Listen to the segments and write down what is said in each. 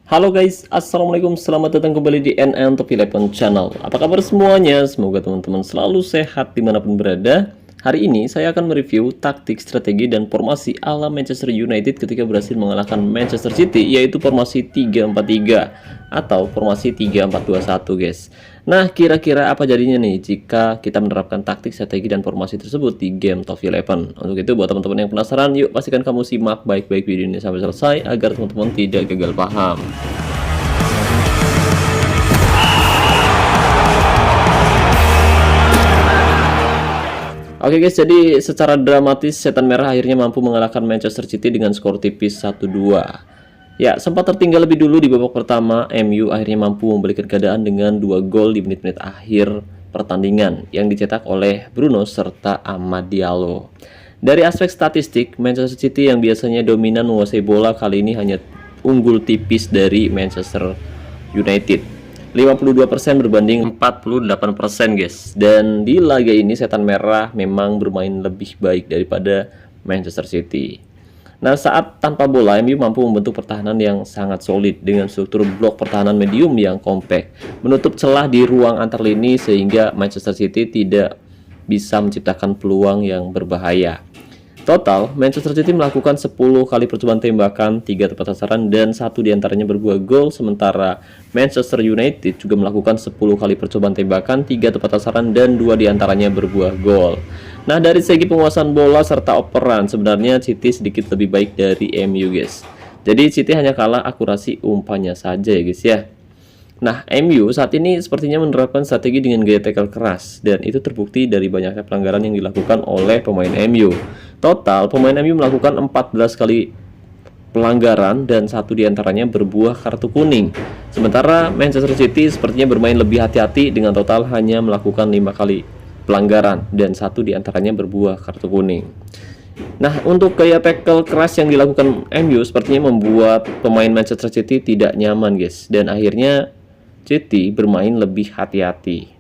Halo guys, assalamualaikum, selamat datang kembali di NN Top 11 Channel. Apa kabar semuanya? Semoga teman-teman selalu sehat dimanapun berada. Hari ini saya akan mereview taktik, strategi, dan formasi ala Manchester United ketika berhasil mengalahkan Manchester City, yaitu formasi 3-4-3 atau formasi 3-4-2-1 guys. Nah, kira-kira apa jadinya nih jika kita menerapkan taktik, strategi, dan formasi tersebut di game Top 11? Untuk itu, buat teman-teman yang penasaran, yuk pastikan kamu simak baik-baik video ini sampai selesai agar teman-teman tidak gagal paham. Oke guys, jadi secara dramatis Setan Merah akhirnya mampu mengalahkan Manchester City dengan skor tipis 1-2. Ya, sempat tertinggal lebih dulu di babak pertama, MU akhirnya mampu membalikan keadaan dengan 2 gol di menit-menit akhir pertandingan yang dicetak oleh Bruno serta Amad Diallo. Dari aspek statistik, Manchester City yang biasanya dominan menguasai bola kali ini hanya unggul tipis dari Manchester United. 52% berbanding 48% guys. Dan di laga ini Setan Merah memang bermain lebih baik daripada Manchester City. Nah, saat tanpa bola, MU mampu membentuk pertahanan yang sangat solid dengan struktur blok pertahanan medium yang kompak, menutup celah di ruang antar lini sehingga Manchester City tidak bisa menciptakan peluang yang berbahaya. Total, Manchester City melakukan 10 kali percobaan tembakan, 3 tepat sasaran, dan 1 diantaranya berbuah gol, sementara Manchester United juga melakukan 10 kali percobaan tembakan, 3 tepat sasaran, dan 2 diantaranya berbuah gol. Nah, dari segi penguasaan bola serta operan, sebenarnya City sedikit lebih baik dari MU guys. Jadi City hanya kalah akurasi umpannya saja ya guys ya. Nah, MU saat ini sepertinya menerapkan strategi dengan gaya tackle keras, dan itu terbukti dari banyaknya pelanggaran yang dilakukan oleh pemain MU. Total, pemain MU melakukan 14 kali pelanggaran dan 1 diantaranya berbuah kartu kuning. Sementara Manchester City sepertinya bermain lebih hati-hati dengan total hanya melakukan 5 kali pelanggaran dan 1 diantaranya berbuah kartu kuning. Nah, untuk gaya tackle keras yang dilakukan MU sepertinya membuat pemain Manchester City tidak nyaman guys, dan akhirnya City bermain lebih hati-hati.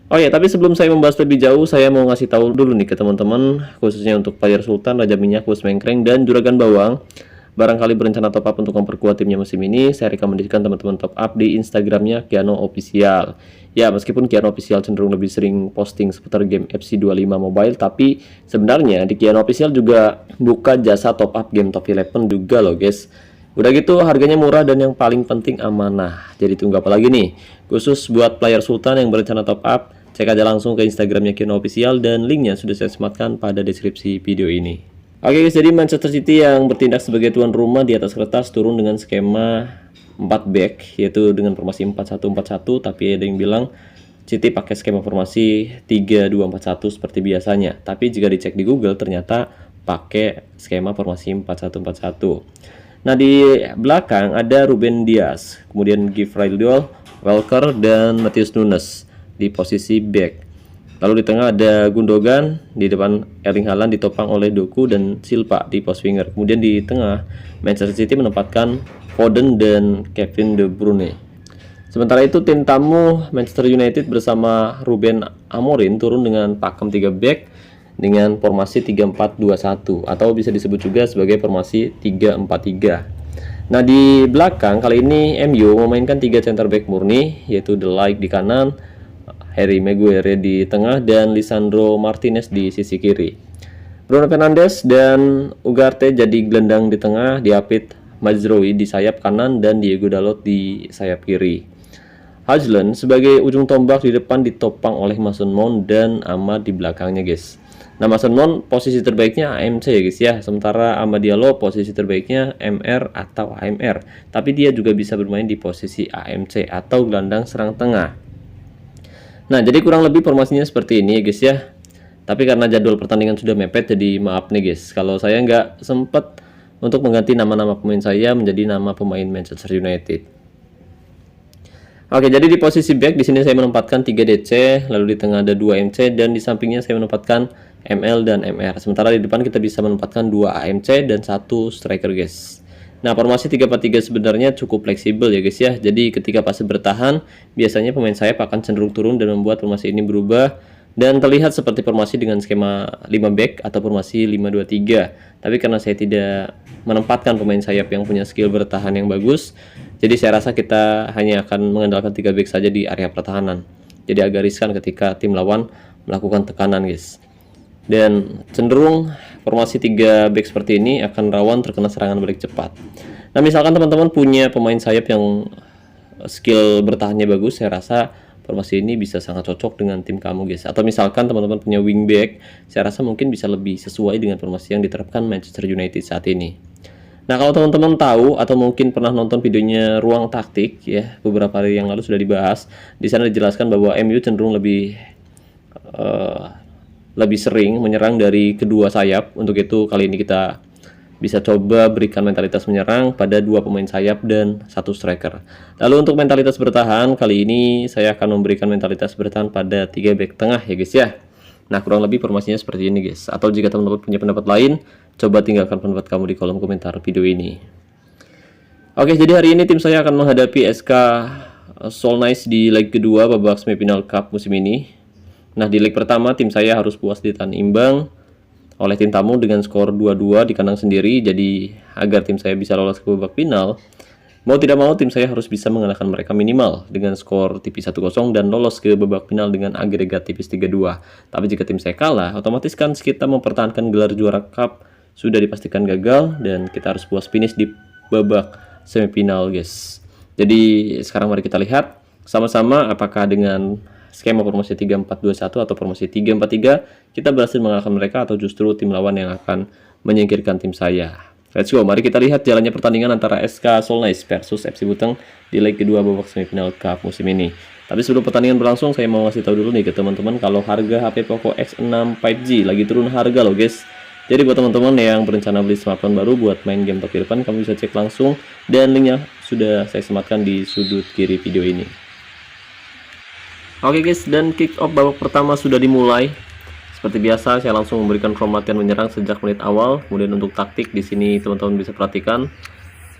Oh ya, tapi sebelum saya membahas lebih jauh, saya mau ngasih tahu dulu nih ke teman-teman, khususnya untuk player Sultan, Raja Minyak, Bos Mengkreng, dan Juragan Bawang. Barangkali berencana top up untuk memperkuat timnya musim ini, saya rekomendasikan teman-teman top up di Instagramnya Kiano Official. Ya, meskipun Kiano Official cenderung lebih sering posting seputar game FC25 Mobile, tapi sebenarnya di Kiano Official juga buka jasa top up game Top 11 juga loh guys. Udah gitu harganya murah dan yang paling penting amanah. Jadi tunggu apa lagi nih? Khusus buat player Sultan yang berencana top up, cek aja langsung ke Instagramnya Kiano Official dan linknya sudah saya sematkan pada deskripsi video ini. Oke guys, jadi Manchester City yang bertindak sebagai tuan rumah di atas kertas turun dengan skema 4 back, yaitu dengan formasi 4-1-4-1, tapi ada yang bilang City pakai skema formasi 3-2-4-1 seperti biasanya. Tapi jika dicek di Google ternyata pakai skema formasi 4-1-4-1. Nah, di belakang ada Ruben Dias, kemudian Gvardiol, Walker, dan Matheus Nunes di posisi back. Lalu di tengah ada Gundogan, di depan Erling Haaland ditopang oleh Doku dan Silva di pos winger. Kemudian di tengah Manchester City menempatkan Foden dan Kevin De Bruyne. Sementara itu tim tamu Manchester United bersama Ruben Amorim turun dengan pakem 3 back dengan formasi 3-4-2-1 atau bisa disebut juga sebagai formasi 3-4-3. Nah, di belakang kali ini MU memainkan 3 center back murni, yaitu De Ligt di kanan, Harry Maguire di tengah, dan Lisandro Martinez di sisi kiri. Bruno Fernandes dan Ugarte jadi gelandang di tengah, diapit Mazraoui di sayap kanan, dan Diego Dalot di sayap kiri. Haaland sebagai ujung tombak di depan ditopang oleh Mason Mount dan Amad di belakangnya guys. Nah, Mason Mount posisi terbaiknya AMC ya guys ya, sementara Amad Diallo posisi terbaiknya MR atau AMR, tapi dia juga bisa bermain di posisi AMC atau gelandang serang tengah. Nah, jadi kurang lebih formasinya seperti ini ya guys ya. Tapi karena jadwal pertandingan sudah mepet, jadi maaf nih guys kalau saya nggak sempat untuk mengganti nama-nama pemain saya menjadi nama pemain Manchester United. Oke, jadi di posisi back di sini saya menempatkan 3 DC, lalu di tengah ada 2 MC, dan di sampingnya saya menempatkan ML dan MR. Sementara di depan kita bisa menempatkan 2 AMC dan 1 striker guys. Nah, formasi 3-4-3 sebenarnya cukup fleksibel ya guys ya. Jadi ketika fase bertahan, biasanya pemain sayap akan cenderung turun dan membuat formasi ini berubah dan terlihat seperti formasi dengan skema 5 back atau formasi 5-2-3. Tapi karena saya tidak menempatkan pemain sayap yang punya skill bertahan yang bagus, Jadi saya rasa kita hanya akan mengandalkan 3 back saja di area pertahanan. Jadi agak riskan ketika tim lawan melakukan tekanan, guys. Dan cenderung formasi 3 back seperti ini akan rawan terkena serangan balik cepat. Nah, misalkan teman-teman punya pemain sayap yang skill bertahannya bagus, saya rasa formasi ini bisa sangat cocok dengan tim kamu, guys. Atau misalkan teman-teman punya wingback, saya rasa mungkin bisa lebih sesuai dengan formasi yang diterapkan Manchester United saat ini. Nah, kalau teman-teman tahu atau mungkin pernah nonton videonya Ruang Taktik ya, beberapa hari yang lalu sudah dibahas. Di sana dijelaskan bahwa MU cenderung lebih sering menyerang dari kedua sayap. Untuk itu kali ini kita bisa coba berikan mentalitas menyerang pada 2 pemain sayap dan 1 striker. Lalu untuk mentalitas bertahan, kali ini saya akan memberikan mentalitas bertahan pada 3 back tengah ya guys ya. Nah, kurang lebih formasinya seperti ini guys. Atau jika teman-teman punya pendapat lain, coba tinggalkan pendapat kamu di kolom komentar video ini. Oke, jadi hari ini tim saya akan menghadapi SK Solnice di leg kedua babak semifinal Cup musim ini. Nah, di leg pertama tim saya harus puas ditahan imbang oleh tim tamu dengan skor 2-2 di kandang sendiri. Jadi agar tim saya bisa lolos ke babak final, mau tidak mau tim saya harus bisa mengalahkan mereka minimal dengan skor tipis 1-0 dan lolos ke babak final dengan agregat tipis 3-2. Tapi jika tim saya kalah, otomatis kan kita mempertahankan gelar juara cup sudah dipastikan gagal dan kita harus puas finish di babak semifinal, guys. Jadi sekarang mari kita lihat sama-sama apakah dengan skema formasi 3-4-2-1 atau formasi 3-4-3 kita berhasil mengalahkan mereka atau justru tim lawan yang akan menyingkirkan tim saya. Let's go, mari kita lihat jalannya pertandingan antara SK Solnice versus FC Buteng di leg kedua babak semifinal Cup musim ini. Tapi sebelum pertandingan berlangsung, saya mau ngasih tahu dulu nih ke teman-teman kalau harga HP Poco X6 5G lagi turun harga loh guys. Jadi buat teman-teman yang berencana beli smartphone baru buat main game top depan, kamu bisa cek langsung dan linknya sudah saya sematkan di sudut kiri video ini. Oke guys, dan kick off babak pertama sudah dimulai. Seperti biasa, saya langsung memberikan form latihan menyerang sejak menit awal. Kemudian untuk taktik di sini teman-teman bisa perhatikan,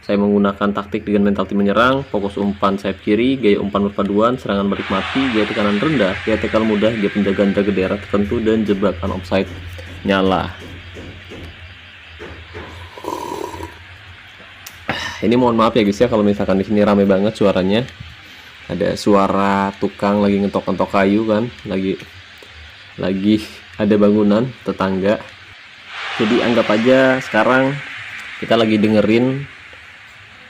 saya menggunakan taktik dengan mental tim menyerang, fokus umpan sayap kiri, gaya umpan perpaduan, serangan balik mati, gaya tekanan rendah, gaya tackle mudah, gaya penjagaan jaga daerah tertentu, dan jebakan offside nyala. Ini mohon maaf ya guys ya kalau misalkan di sini rame banget suaranya. Ada suara tukang lagi ngetok-ngetok kayu kan, lagi ada bangunan tetangga. Jadi anggap aja sekarang kita lagi dengerin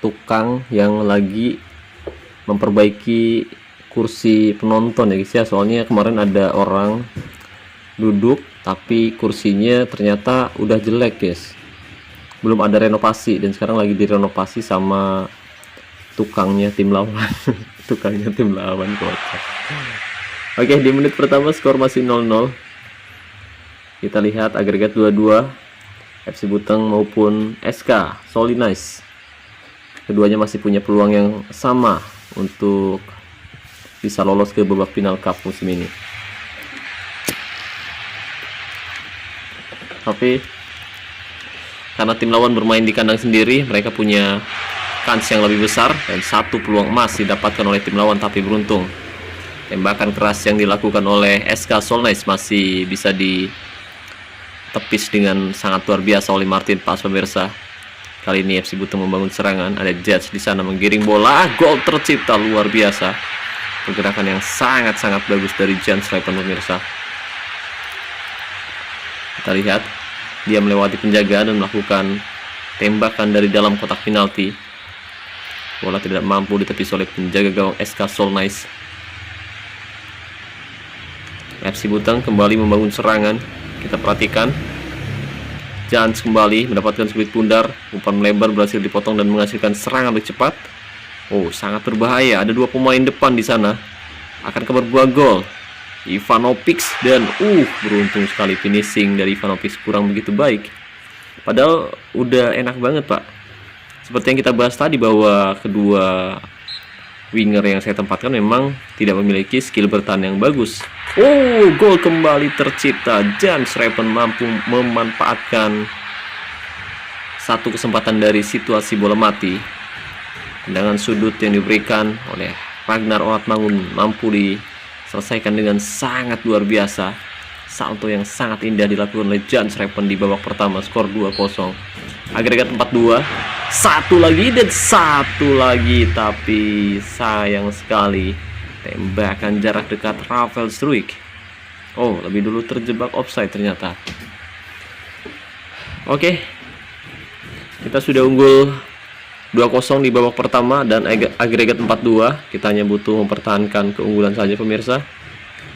tukang yang lagi memperbaiki kursi penonton ya guys ya. Soalnya kemarin ada orang duduk tapi kursinya ternyata udah jelek guys, belum ada renovasi dan sekarang lagi direnovasi sama tukangnya tim lawan. Tukangnya tim lawan kocak. Oke, di menit pertama skor masih 0-0. Kita lihat agregat 2-2 FC Buteng maupun SK Solnice. Keduanya masih punya peluang yang sama untuk bisa lolos ke babak final cup musim ini. Tapi karena tim lawan bermain di kandang sendiri, mereka punya kans yang lebih besar dan 1 peluang emas didapatkan oleh tim lawan, tapi beruntung tembakan keras yang dilakukan oleh SK Solnice masih bisa ditepis dengan sangat luar biasa oleh Martin Pas pemirsa. Kali ini FC Buteng membangun serangan, ada Jets di sana menggiring bola, gol tercipta luar biasa. Pergerakan yang sangat-sangat bagus dari Jan Srepen pemirsa. Kita lihat dia melewati penjagaan dan melakukan tembakan dari dalam kotak penalti. Bola tidak mampu ditepis oleh penjaga gawang SK Solnice. FC Buteng kembali membangun serangan. Kita perhatikan Jans kembali mendapatkan speed pundar, umpan melebar berhasil dipotong dan menghasilkan serangan lebih cepat. Oh, sangat berbahaya. Ada 2 pemain depan di sana. Akan berbuah gol. Ivanovic dan beruntung sekali finishing dari Ivanovic kurang begitu baik. Padahal udah enak banget, Pak. Seperti yang kita bahas tadi bahwa kedua winger yang saya tempatkan memang tidak memiliki skill bertahan yang bagus. Gol kembali tercipta. Jan Srepen mampu memanfaatkan satu kesempatan dari situasi bola mati. Tendangan sudut yang diberikan oleh Ragnar Oratmangun mampu diselesaikan dengan sangat luar biasa. Salto yang sangat indah dilakukan oleh Jan Srepen di babak pertama, skor 2-0. Agregat 4-2. Satu lagi dan satu lagi, tapi sayang sekali tembakan jarak dekat Rafael Struijk. Oh, lebih dulu terjebak offside ternyata. Oke, kita sudah unggul 2-0 di babak pertama dan agregat 4-2. Kita hanya butuh mempertahankan keunggulan saja pemirsa.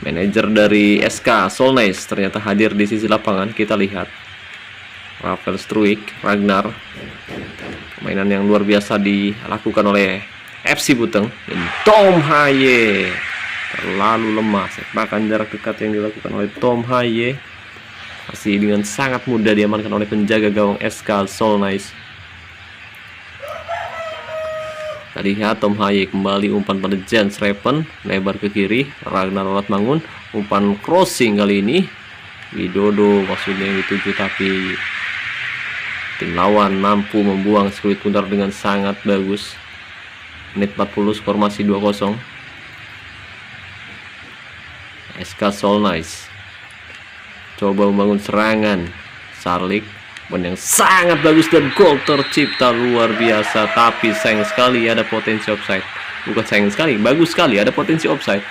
Manajer dari SK Solnais ternyata hadir di sisi lapangan. Kita lihat Rafael Struijk, Ragnar. Mainan yang luar biasa dilakukan oleh FC Buteng. Dan Tom Haye terlalu lemah. Sepakan jarak dekat yang dilakukan oleh Tom Haye masih dengan sangat mudah diamankan oleh penjaga gawang SK Solnais. Kita lihat Tom Haye kembali umpan pada Jens Repen, lebar ke kiri. Ragnar Oratmangun umpan crossing kali ini. Widodo maksudnya yang dituju, tapi tim lawan mampu membuang skuit putar dengan sangat bagus. Menit 40, skor masih 2-0. SK Solnais coba membangun serangan. Sarlik yang sangat bagus dan gol tercipta luar biasa, tapi sayang sekali ada potensi offside. Bukan sayang sekali, bagus sekali ada potensi offside.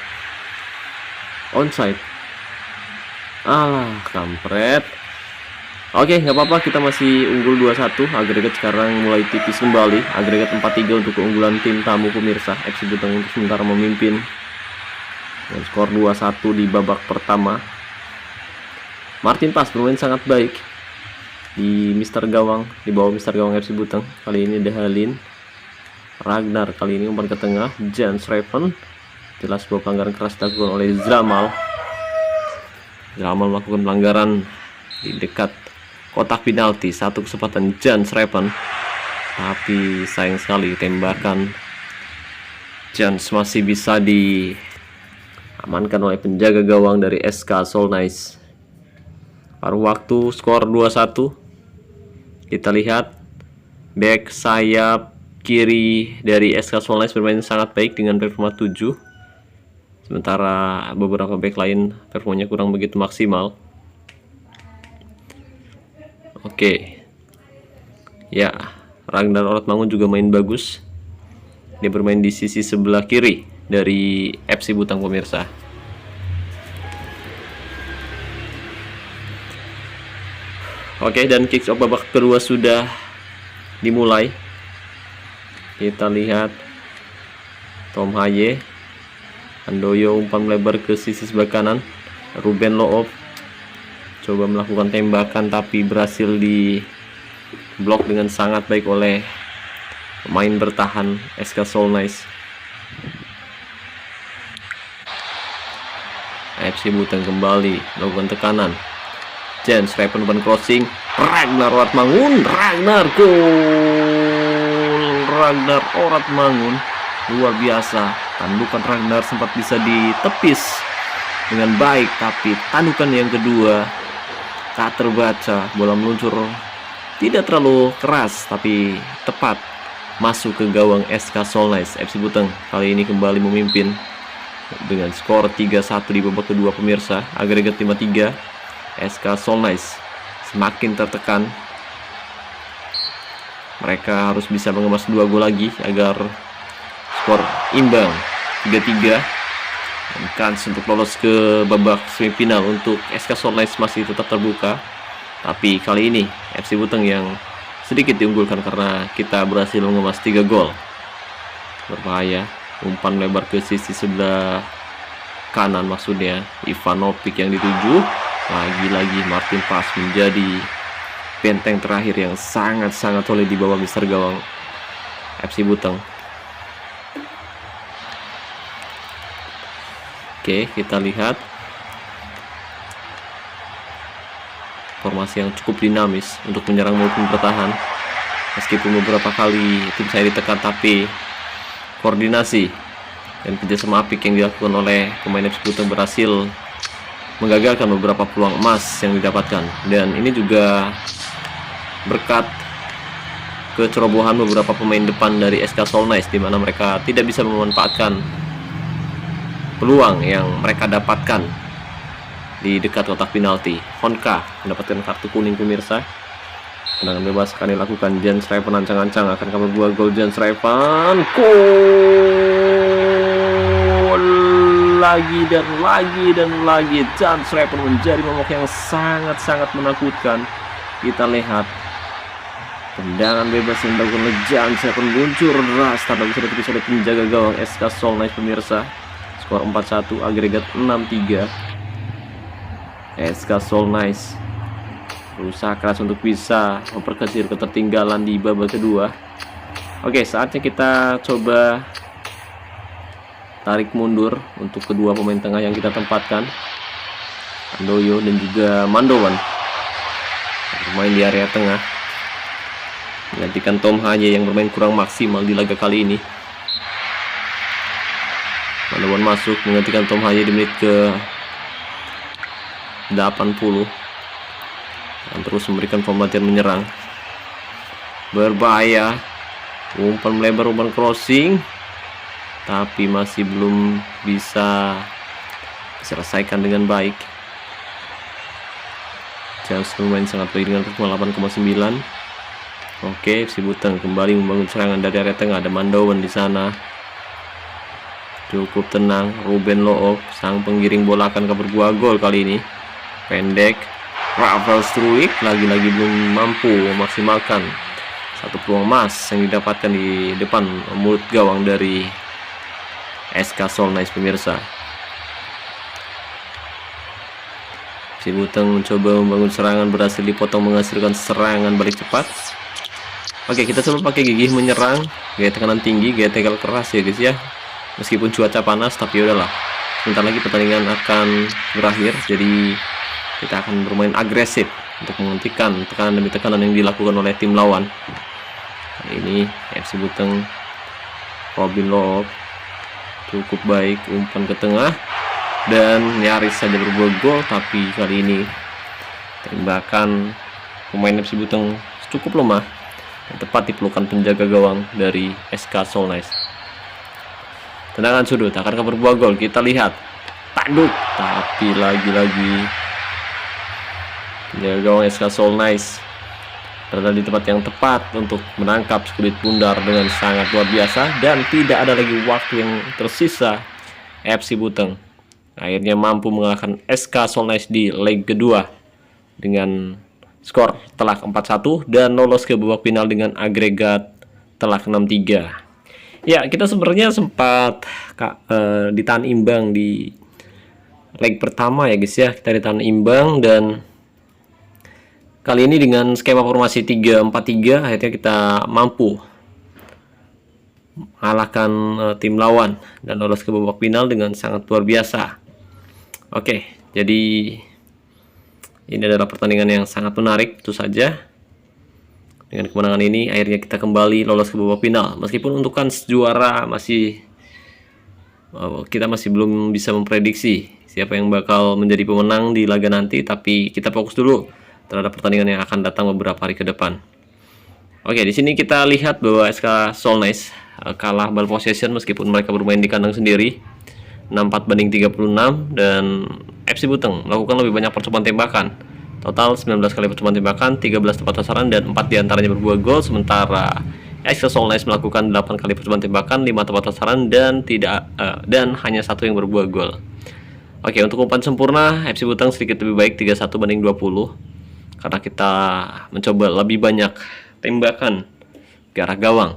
Onside. Alah, kampret. Oke, nggak apa-apa, kita masih unggul 2-1. Agregat sekarang mulai tipis kembali. Agregat 4-3 untuk keunggulan tim tamu pemirsa. FC Buteng untuk sementara memimpin dengan skor 2-1 di babak pertama. Martin Pas bermain sangat baik di Mister Gawang, di bawah Mister Gawang FC Buteng. Kali ini ada Halin. Ragnar kali ini umpan ke tengah. Jens Reven, jelas sebuah pelanggaran keras dilakukan oleh Zamal. Zamal melakukan pelanggaran di dekat kotak penalti. Satu kesempatan Jens Reven, tapi sayang sekali tembakan Jens masih bisa diamankan oleh penjaga gawang dari SK Solnais. Paruh waktu, skor 2-1. Kita lihat back sayap kiri dari SK Solnais bermain sangat baik dengan performa 7. Sementara beberapa back lain performanya kurang begitu maksimal. Oke. Ya, Ragnar Oratmangun juga main bagus. Dia bermain di sisi sebelah kiri dari FC Buteng pemirsa. Oke, dan kick off babak kedua sudah dimulai. Kita lihat Tom Haye, Handoyo umpan melebar ke sisi sebelah kanan. Ruben Loof coba melakukan tembakan tapi berhasil di blok dengan sangat baik oleh pemain bertahan SK Solnais. FC Buteng kembali melakukan tekanan. Jens Repen umpan crossing. Ragnar Oratmangun, Ragnar gol. Ragnar Oratmangun luar biasa. Tandukan Ragnar sempat bisa ditepis dengan baik, tapi tandukan yang kedua tak terbaca. Bola meluncur tidak terlalu keras tapi tepat masuk ke gawang SK Solnais. FC Buteng kali ini kembali memimpin dengan skor 3-1 di babak kedua pemirsa. Agregat 5-3. SK Solnais semakin tertekan. Mereka harus bisa mengemas 2 gol lagi agar skor imbang 3-3. Dan kans untuk lolos ke babak semifinal untuk SK Solnais masih tetap terbuka. Tapi kali ini FC Buteng yang sedikit diunggulkan karena kita berhasil mengemas 3 gol. Berbahaya. Umpan lebar ke sisi sebelah kanan maksudnya. Ivanovic yang dituju. Lagi-lagi Martin Pas menjadi benteng terakhir yang sangat-sangat solid di bawah Mister Gawang FC Buteng. Oke, kita lihat formasi yang cukup dinamis untuk menyerang maupun bertahan. Meskipun beberapa kali tim saya ditekan, tapi koordinasi dan kerjasama apik yang dilakukan oleh pemain FC Buteng berhasil menggagalkan beberapa peluang emas yang didapatkan. Dan ini juga berkat kecerobohan beberapa pemain depan dari SK Solnais, di mana mereka tidak bisa memanfaatkan peluang yang mereka dapatkan di dekat kotak penalti. Honka mendapatkan kartu kuning pemirsa. Tendangan bebas akan dilakukan. Jens Reven ancang-ancang akan kabur 2 gol. Jens Reven gol lagi dan lagi. Jens Reven menjadi momok yang sangat menakutkan. Kita lihat tendangan bebas yang dilakukan oleh Jens Reven luncur deras tanpa bisa ditepis oleh penjaga gawang SK Seoul Nice pemirsa. Skor 4-1, agregat 6-3. SK Seoul Nice berusaha keras untuk bisa memperkecil ketertinggalan di babak kedua. Oke, saatnya kita coba tarik mundur untuk kedua pemain tengah yang kita tempatkan, Handoyo dan juga Mandowan, bermain di area tengah menggantikan Tom Haye yang bermain kurang maksimal di laga kali ini. Mandowan masuk menggantikan Tom Haye di menit ke 80 dan terus memberikan pembatian menyerang. Berbahaya, umpan melebar, umpan crossing, tapi masih belum bisa diselesaikan dengan baik. James bermain sangat baik dengan ritme 8,9. Oke, FC Buteng kembali membangun serangan dari area tengah. Ada Mandowan di sana. Cukup tenang. Ruben Loop, sang penggiring bola, akan kabur 2 gol kali ini. Pendek. Rafael Struik lagi-lagi belum mampu memaksimalkan satu peluang emas yang didapatkan di depan mulut gawang dari SK Seoul Nice pemirsa. FC Buteng mencoba membangun serangan, berhasil dipotong, menghasilkan serangan balik cepat. Oke, kita coba pakai gigih menyerang, gaya tekanan tinggi, gaya tegal keras ya guys ya. Meskipun cuaca panas, tapi udahlah. Sebentar lagi pertandingan akan berakhir, jadi kita akan bermain agresif untuk menghentikan tekanan demi tekanan yang dilakukan oleh tim lawan. Ini FC Buteng, Robin Loop cukup baik, umpan ke tengah dan nyaris saja berbuah gol, tapi kali ini tembakan pemain FC Buteng cukup lemah dan tepat di pelukan penjaga gawang dari SK Seoul Nice. Tendangan sudut akan kabur buah gol. Kita lihat tanduk, tapi lagi-lagi penjaga gawang SK Seoul Nice berada di tempat yang tepat untuk menangkap kulit bundar dengan sangat luar biasa, dan tidak ada lagi waktu yang tersisa. FC Buteng akhirnya mampu mengalahkan SK Seoul Nice di leg kedua dengan skor telak 4-1 dan lolos ke babak final dengan agregat telak 6-3. Ya, kita sebenarnya sempat ditahan imbang di leg pertama ya guys ya. Kita ditahan imbang, dan kali ini dengan skema formasi 3-4-3 akhirnya kita mampu mengalahkan tim lawan dan lolos ke babak final dengan sangat luar biasa. Oke, jadi ini adalah pertandingan yang sangat menarik, itu saja. Dengan kemenangan ini akhirnya kita kembali lolos ke babak final. Meskipun untuk kans juara kita masih belum bisa memprediksi siapa yang bakal menjadi pemenang di laga nanti, tapi kita fokus dulu terhadap pertandingan yang akan datang beberapa hari ke depan. Oke, di sini kita lihat bahwa SK Seoul Nice kalah ball possession meskipun mereka bermain di kandang sendiri 64-36, dan FC Buteng melakukan lebih banyak percobaan tembakan. Total 19 kali percobaan tembakan, 13 tepat sasaran dan 4 diantaranya berbuah gol, sementara SK Seoul Nice melakukan 8 kali percobaan tembakan, 5 tepat sasaran dan hanya 1 yang berbuah gol. Oke, untuk umpan sempurna FC Buteng sedikit lebih baik, 31-20, karena kita mencoba lebih banyak tembakan ke arah gawang.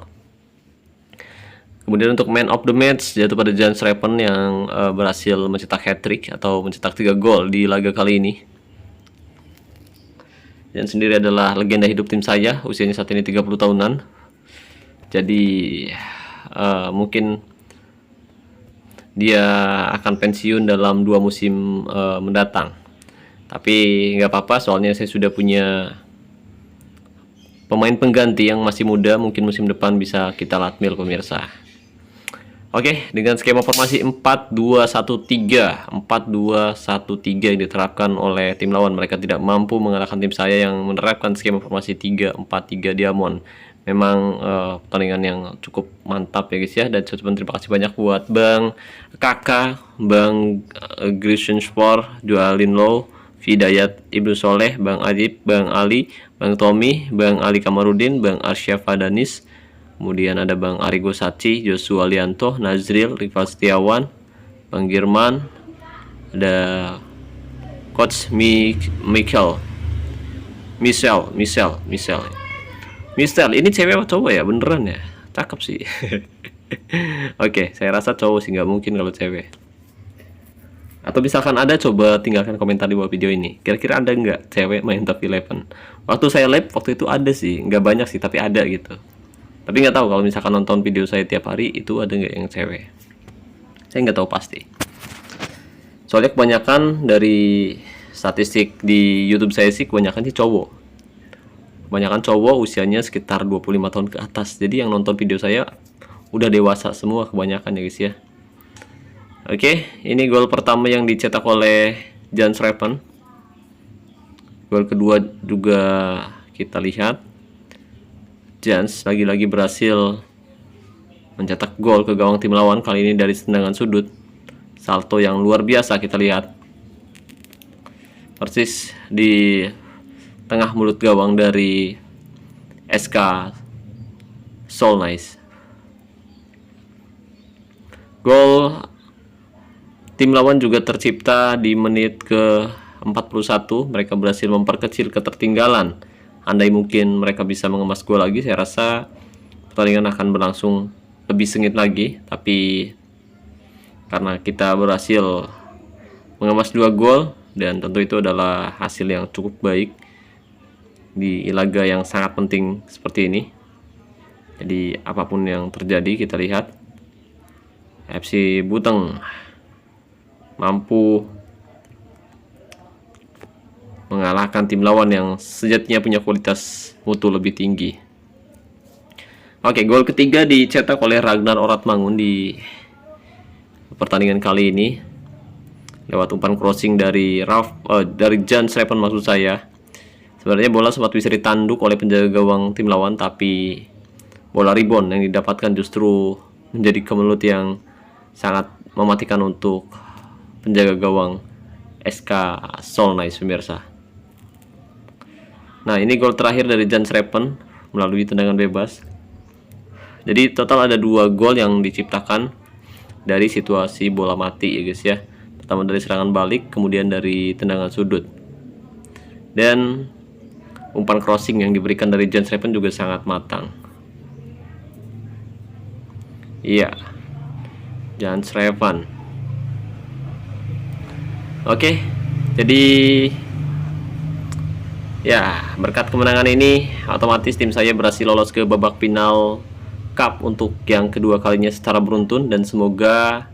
Kemudian untuk man of the match jatuh pada Jens Reven yang berhasil mencetak hat-trick atau mencetak 3 gol di laga kali ini. Dan sendiri adalah legenda hidup tim saya, usianya saat ini 30 tahunan. Jadi mungkin dia akan pensiun dalam 2 musim mendatang. Tapi nggak apa-apa, soalnya saya sudah punya pemain pengganti yang masih muda, mungkin musim depan bisa kita latmil pemirsa. Oke, dengan skema formasi 4-2-1-3 yang diterapkan oleh tim lawan, mereka tidak mampu mengalahkan tim saya yang menerapkan skema formasi 3-4-3 Diamond. Memang pertandingan yang cukup mantap ya guys ya, dan terima kasih banyak buat Bang Kakak, Bang Grisen Sport, Joalin Low, Hidayat Ibnu Soleh, Bang Adib, Bang Ali, Bang Tommy, Bang Ali Kamarudin, Bang Arsyaf Danis, kemudian ada Bang Arigo Saci, Joshua Lianto, Nazril, Rival Setiawan, Bang Girman, ada Coach Michelle. Ini cewek atau cowok ya? Beneran ya? Cakep sih. Oke, saya rasa cowok sih, nggak mungkin kalau cewek. Atau misalkan ada, coba tinggalkan komentar di bawah video ini. Kira-kira ada nggak cewek main Top 11? Waktu saya live waktu itu ada sih, nggak banyak sih, tapi ada gitu. Tapi nggak tahu kalau misalkan nonton video saya tiap hari itu ada nggak yang cewek. Saya nggak tahu pasti. Soalnya kebanyakan dari statistik di YouTube saya sih kebanyakan sih cowok. Kebanyakan cowok usianya sekitar 25 tahun ke atas. Jadi yang nonton video saya udah dewasa semua kebanyakan ya guys ya. Oke, ini gol pertama yang dicetak oleh Jan Sreven. Gol kedua juga kita lihat. Jans lagi-lagi berhasil mencetak gol ke gawang tim lawan, kali ini dari tendangan sudut. Salto yang luar biasa kita lihat. Persis di tengah mulut gawang dari SK Solnice. Gol tim lawan juga tercipta di menit ke 41. Mereka berhasil memperkecil ketertinggalan. Andai mungkin mereka bisa mengemas gol lagi, saya rasa pertandingan akan berlangsung lebih sengit lagi. Tapi karena kita berhasil mengemas 2 gol, dan tentu itu adalah hasil yang cukup baik di laga yang sangat penting seperti ini. Jadi apapun yang terjadi, kita lihat FC Buteng mampu mengalahkan tim lawan yang sejatinya punya kualitas mutu lebih tinggi. Oke, gol ketiga dicetak oleh Ragnar Oratmangun di pertandingan kali ini lewat umpan crossing dari Jan Sreven maksud saya. Sebenarnya bola sempat bisa ditanduk oleh penjaga gawang tim lawan, tapi bola rebound yang didapatkan justru menjadi kemelut yang sangat mematikan untuk penjaga gawang SK Solnice pemirsa. Nah, ini gol terakhir dari Jan Sreven melalui tendangan bebas. Jadi total ada 2 gol yang diciptakan dari situasi bola mati ya guys ya. Pertama dari serangan balik, kemudian dari tendangan sudut. Dan umpan crossing yang diberikan dari Jan Sreven juga sangat matang. Iya, Jan Sreven. Oke, jadi ya berkat kemenangan ini otomatis tim saya berhasil lolos ke babak final Cup untuk yang kedua kalinya secara beruntun. Dan semoga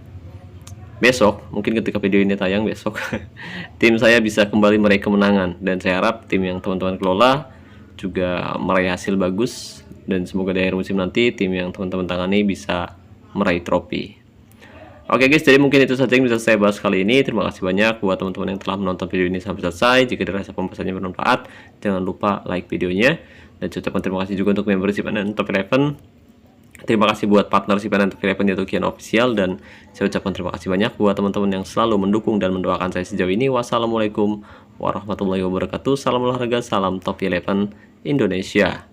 besok, mungkin ketika video ini tayang besok, tim saya bisa kembali meraih kemenangan. Dan saya harap tim yang teman-teman kelola juga meraih hasil bagus. Dan semoga di akhir musim nanti tim yang teman-teman tangani bisa meraih trofi. Oke guys, jadi mungkin itu saja yang bisa saya bahas kali ini. Terima kasih banyak buat teman-teman yang telah menonton video ini sampai selesai. Jika dirasa pembahasannya bermanfaat, jangan lupa like videonya. Dan saya ucapkan terima kasih juga untuk membership dan Top 11. Terima kasih buat partnership dan Top 11 yaitu Kian Official. Dan saya ucapkan terima kasih banyak buat teman-teman yang selalu mendukung dan mendoakan saya sejauh ini. Wassalamualaikum warahmatullahi wabarakatuh. Salam olahraga, salam Top 11 Indonesia.